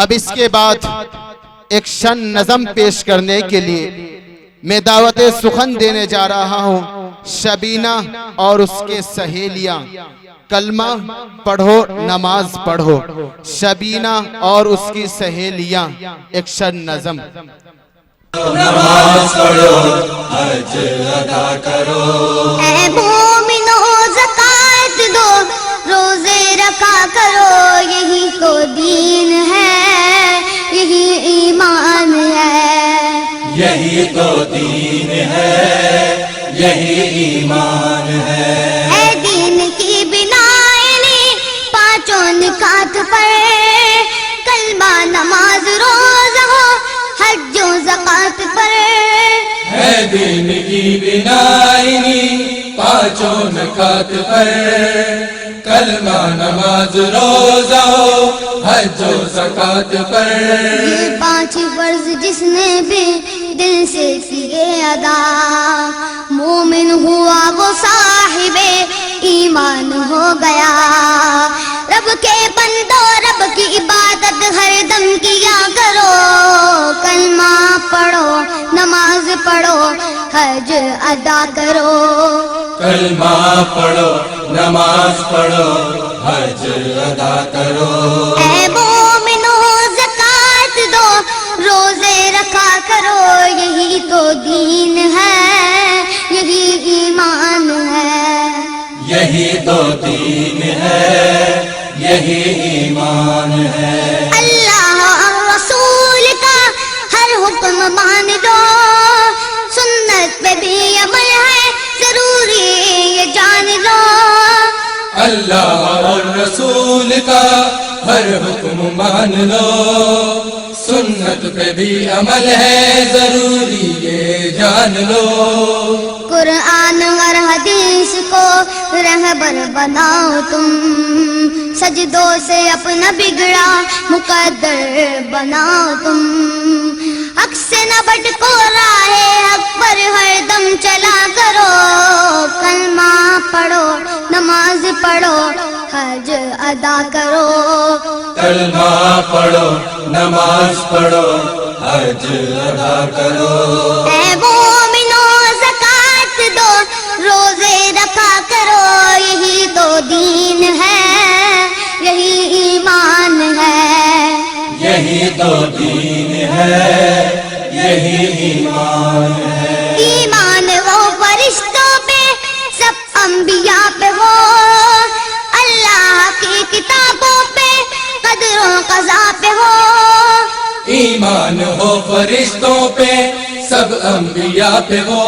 اب اس کے بعد ایک شن نظم پیش کرنے کے لیے میں دعوت سخن دینے جا رہا ہوں شبینہ اور اس کے سہیلیاں. کلمہ پڑھو نماز پڑھو. شبینہ اور اس کی سہیلیاں ایک شن نظم. نماز پڑھو حج ادا کرو، اے مومنو زکات دو روزے رکھا کرو، یہی تو دین ہے، یہی ایمان ہے، یہی تو دین ہے، یہی ایمان ہے. اے دین کی بنائیں پانچوں نکات پر، کلمہ نماز روزہ حج و زکات پر. ہے دین کی بنائی پانچوں نکات پر، کلمہ نماز روزہ حج و زکات پر. یہ پانچ فرض جس نے بھی دل سے کیے ادا، مومن ہوا وہ صاحب ایمان ہو گیا. رب کے بندو رب کی عبادت ہر دم کیا کرو، کلمہ پڑھو نماز پڑھو حج ادا کرو. کلمہ پڑھو نماز پڑھو حج ادا کرو. اے مومنو زکات دو روزے رکھا کرو، یہی تو دین ہے، یہی ایمان ہے، یہی تو دین ہے، یہی ایمان ہے. اللہ اور رسول کا ہر حکم مان لو، سنت پہ بھی عمل ہے ضروری یہ جان لو. اللہ اور رسول کا ہر حکم مان لو، سنت پہ بھی عمل ہے ضروری یہ جان لو. قرآن اور حدیث کو رہبر بناؤ تم، سجدوں سے اپنا بگڑا مقدر بناؤ تم. حق سے نہ بھٹکو راہ حق پر ہر دم چلا کرو، کلمہ پڑھو نماز پڑھو حج ادا کرو. کلمہ پڑھو نماز پڑھو حج ادا کرو. اے مومنو زکات دو روزے رکھا کرو، یہی تو دین ہے، یہی ایمان ہے، یہی تو دین ہے، یہی ایمان ہے. ایمان وہ فرشتوں پہ سب انبیاء پہ ہو، اللہ کی کتابوں پہ قدر و قضا پہ ہو. ایمان ہو فرشتوں پہ سب انبیاء پہ ہو،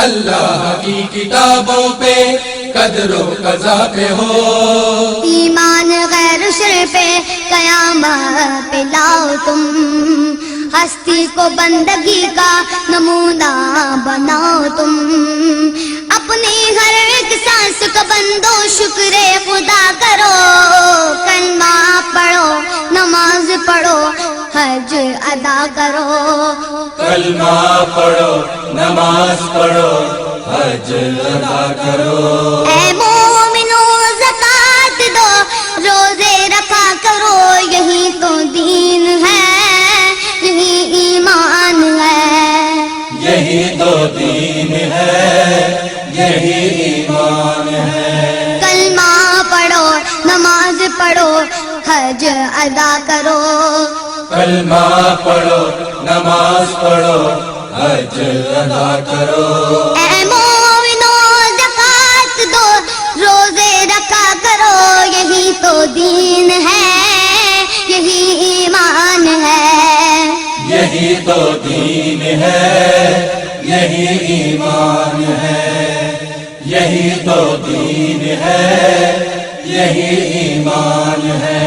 اللہ کی کتابوں پہ قدر و قضا پہ ہو. ایمان غیر شر پہ قیامت پہ لاؤ تم، ہستی کو بندگی کا نمونہ بناؤ تم. اپنی ہر ایک سانس کا بندو شکر خدا کرو، کلمہ پڑھو نماز پڑھو حج ادا کرو. کلمہ پڑھو نماز پڑھو حج ادا کرو. اے مومنو زکات دو روزے رکھا کرو، یہی تو دین ہے، یہی ایمان ہے، یہی تو دین ہے، یہی ایمان ہے. کلمہ پڑھو نماز پڑھو حج ادا کرو. کلمہ پڑھو نماز پڑھو حج ادا کرو. اے مومنو زکات دو روزے رکھا کرو، یہی تو دین ہے، یہی ایمان ہے، یہی تو دین ہے، یہی ایمان ہے. یہی تو دین ہے، یہی ایمان ہے.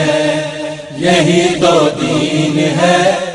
یہی تو دین ہے.